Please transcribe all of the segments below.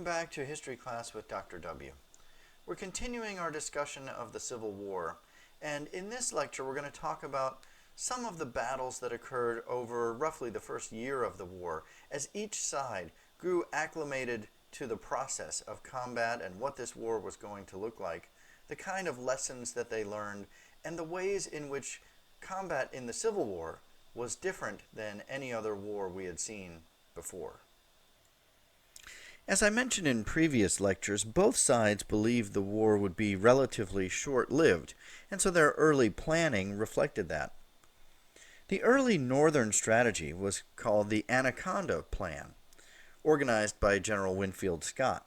Welcome back to History Class with Dr. W. We're continuing our discussion of the Civil War, and in this lecture we're going to talk about some of the battles that occurred over roughly the first year of the war, as each side grew acclimated to the process of combat and what this war was going to look like, the kind of lessons that they learned, and the ways in which combat in the Civil War was different than any other war we had seen before. As I mentioned in previous lectures, both sides believed the war would be relatively short-lived, and so their early planning reflected that. The early Northern strategy was called the Anaconda Plan, organized by General Winfield Scott.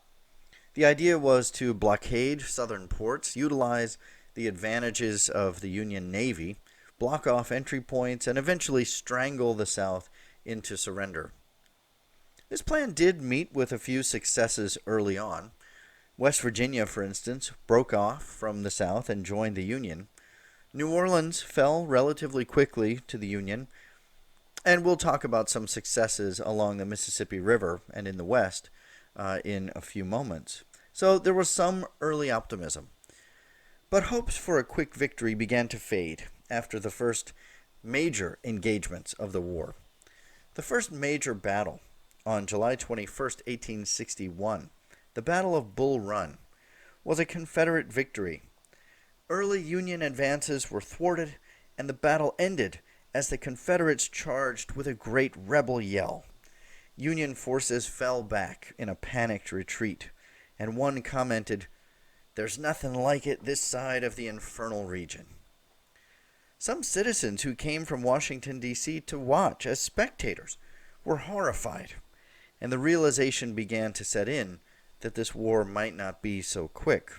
The idea was to blockade southern ports, utilize the advantages of the Union Navy, block off entry points, and eventually strangle the South into surrender. This plan did meet with a few successes early on. West Virginia, for instance, broke off from the South and joined the Union. New Orleans fell relatively quickly to the Union, and we'll talk about some successes along the Mississippi River and in the West in a few moments. So there was some early optimism. But hopes for a quick victory began to fade after the first major engagements of the war. The first major battle on July 21st, 1861, the Battle of Bull Run, was a Confederate victory. Early Union advances were thwarted, and the battle ended as the Confederates charged with a great rebel yell. Union forces fell back in a panicked retreat, and one commented, "There's nothing like it this side of the infernal region." Some citizens who came from Washington, D.C. to watch as spectators were horrified, and the realization began to set in that this war might not be so quick.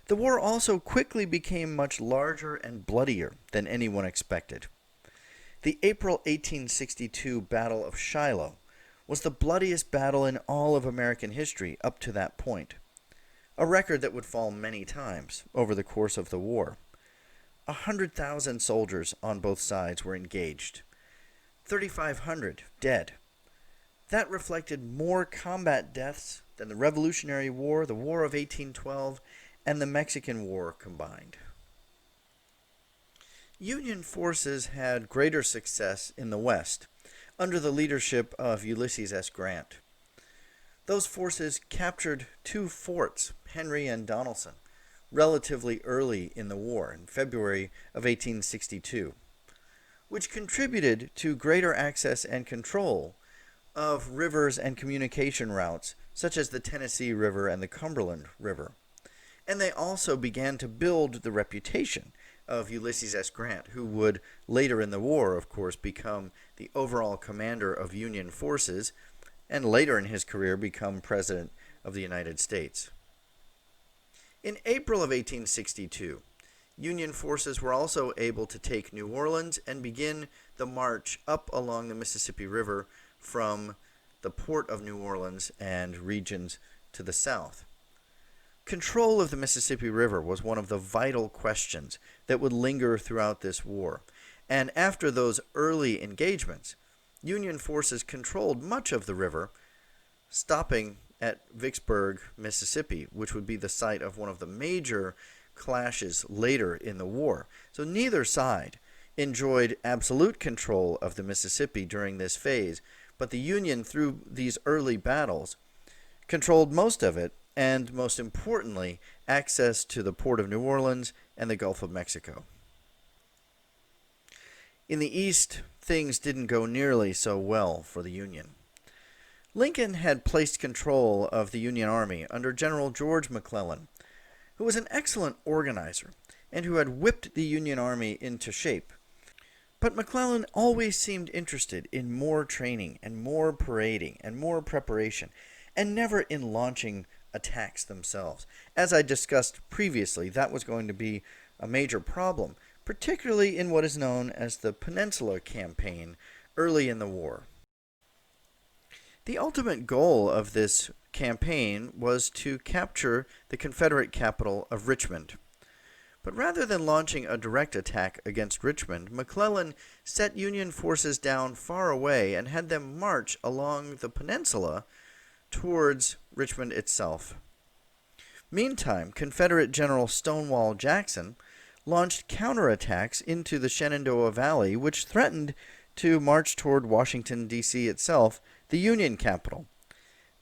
The war also quickly became much larger and bloodier than anyone expected. The April 1862 Battle of Shiloh was the bloodiest battle in all of American history up to that point, a record that would fall many times over the course of the war. 100,000 soldiers on both sides were engaged, 3,500 dead. That reflected more combat deaths than the Revolutionary War, the War of 1812, and the Mexican War combined. Union forces had greater success in the West under the leadership of Ulysses S. Grant. Those forces captured two forts, Henry and Donelson, relatively early in the war, in February of 1862, which contributed to greater access and control of rivers and communication routes, such as the Tennessee River and the Cumberland River. And they also began to build the reputation of Ulysses S. Grant, who would later in the war, of course, become the overall commander of Union forces, and later in his career become President of the United States. In April of 1862, Union forces were also able to take New Orleans and begin the march up along the Mississippi River from the port of New Orleans and regions to the south. Control of the Mississippi River was one of the vital questions that would linger throughout this war, and after those early engagements, Union forces controlled much of the river, stopping at Vicksburg, Mississippi, which would be the site of one of the major clashes later in the war. So neither side enjoyed absolute control of the Mississippi during this phase, but the Union, through these early battles, controlled most of it, and most importantly, access to the port of New Orleans and the Gulf of Mexico. In the East, things didn't go nearly so well for the Union. Lincoln had placed control of the Union Army under General George McClellan, who was an excellent organizer and who had whipped the Union Army into shape. But McClellan always seemed interested in more training and more parading and more preparation, and never in launching attacks themselves. As I discussed previously, that was going to be a major problem, particularly in what is known as the Peninsula Campaign early in the war. The ultimate goal of this campaign was to capture the Confederate capital of Richmond. But rather than launching a direct attack against Richmond, McClellan set Union forces down far away and had them march along the peninsula towards Richmond itself. Meantime, Confederate General Stonewall Jackson launched counterattacks into the Shenandoah Valley, which threatened to march toward Washington, D.C. itself, the Union capital.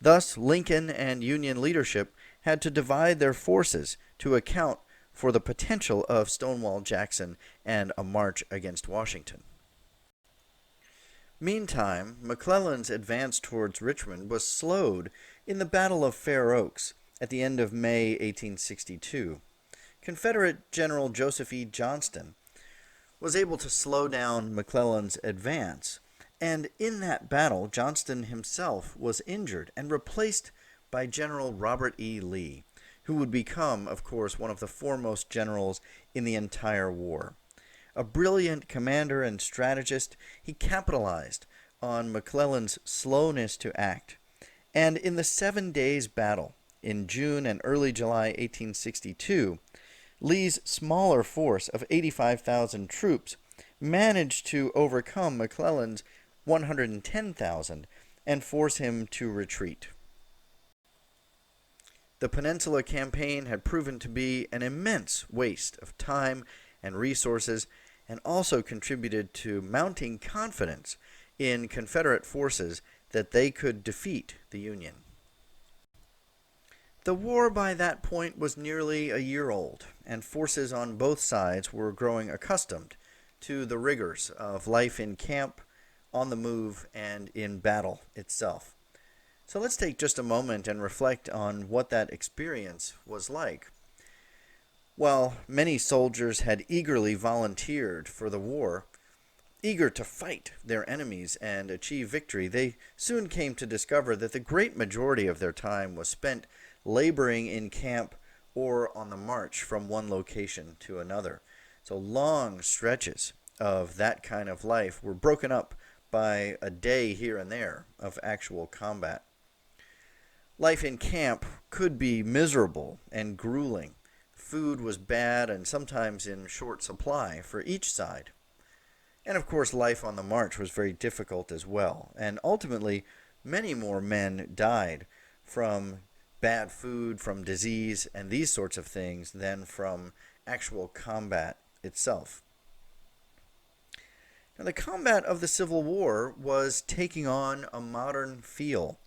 Thus, Lincoln and Union leadership had to divide their forces to account for the potential of Stonewall Jackson and a march against Washington. Meantime, McClellan's advance towards Richmond was slowed in the Battle of Fair Oaks at the end of May 1862. Confederate General Joseph E. Johnston was able to slow down McClellan's advance, and in that battle, Johnston himself was injured and replaced by General Robert E. Lee, who would become, of course, one of the foremost generals in the entire war. A brilliant commander and strategist, he capitalized on McClellan's slowness to act, and in the 7 days battle in June and early July 1862, Lee's smaller force of 85,000 troops managed to overcome McClellan's 110,000 and force him to retreat. The Peninsula Campaign had proven to be an immense waste of time and resources, and also contributed to mounting confidence in Confederate forces that they could defeat the Union. The war by that point was nearly a year old, and forces on both sides were growing accustomed to the rigors of life in camp, on the move, and in battle itself. So let's take just a moment and reflect on what that experience was like. While many soldiers had eagerly volunteered for the war, eager to fight their enemies and achieve victory, they soon came to discover that the great majority of their time was spent laboring in camp or on the march from one location to another. So long stretches of that kind of life were broken up by a day here and there of actual combat. Life in camp could be miserable and grueling. Food was bad and sometimes in short supply for each side. And of course, life on the march was very difficult as well. And ultimately, many more men died from bad food, from disease, and these sorts of things than from actual combat itself. Now, the combat of the Civil War was taking on a modern feel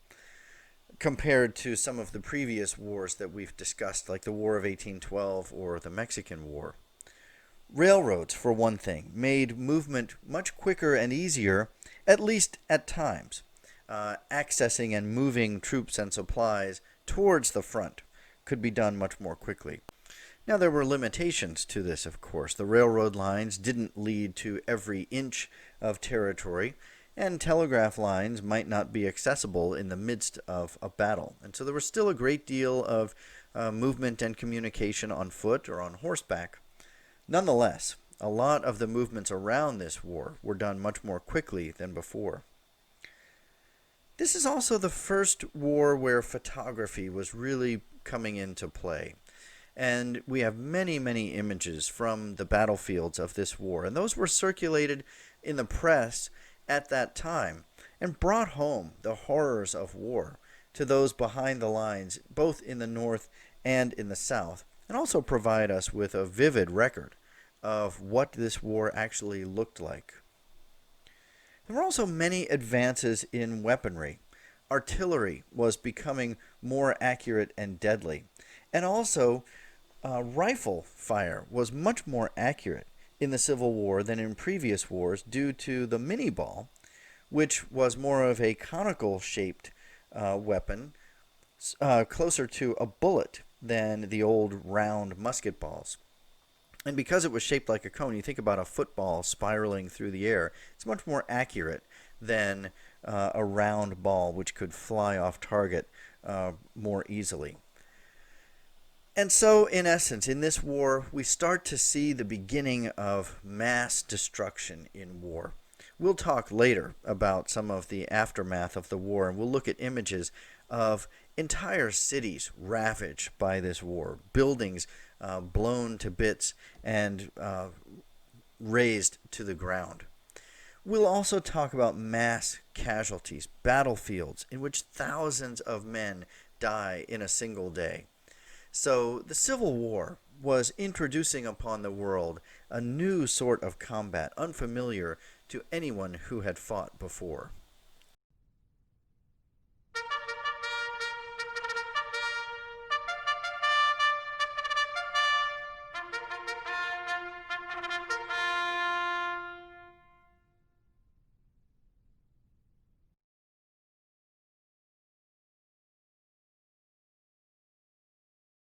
compared to some of the previous wars that we've discussed, like the War of 1812 or the Mexican War. Railroads, for one thing, made movement much quicker and easier, at least at times. Accessing and moving troops and supplies towards the front could be done much more quickly. Now, there were limitations to this, of course. The railroad lines didn't lead to every inch of territory, and telegraph lines might not be accessible in the midst of a battle. And so there was still a great deal of movement and communication on foot or on horseback. Nonetheless, a lot of the movements around this war were done much more quickly than before. This is also the first war where photography was really coming into play. And we have many, many images from the battlefields of this war. And those were circulated in the press at that time and brought home the horrors of war to those behind the lines, both in the North and in the South, and also provide us with a vivid record of what this war actually looked like. There were also many advances in weaponry. Artillery was becoming more accurate and deadly, and also rifle fire was much more accurate in the Civil War than in previous wars due to the mini ball, which was more of a conical-shaped weapon, closer to a bullet than the old round musket balls. And because it was shaped like a cone, you think about a football spiraling through the air, it's much more accurate than a round ball which could fly off target more easily. And so, in essence, in this war, we start to see the beginning of mass destruction in war. We'll talk later about some of the aftermath of the war, and we'll look at images of entire cities ravaged by this war, buildings blown to bits and razed to the ground. We'll also talk about mass casualties, battlefields in which thousands of men die in a single day. So the Civil War was introducing upon the world a new sort of combat, unfamiliar to anyone who had fought before.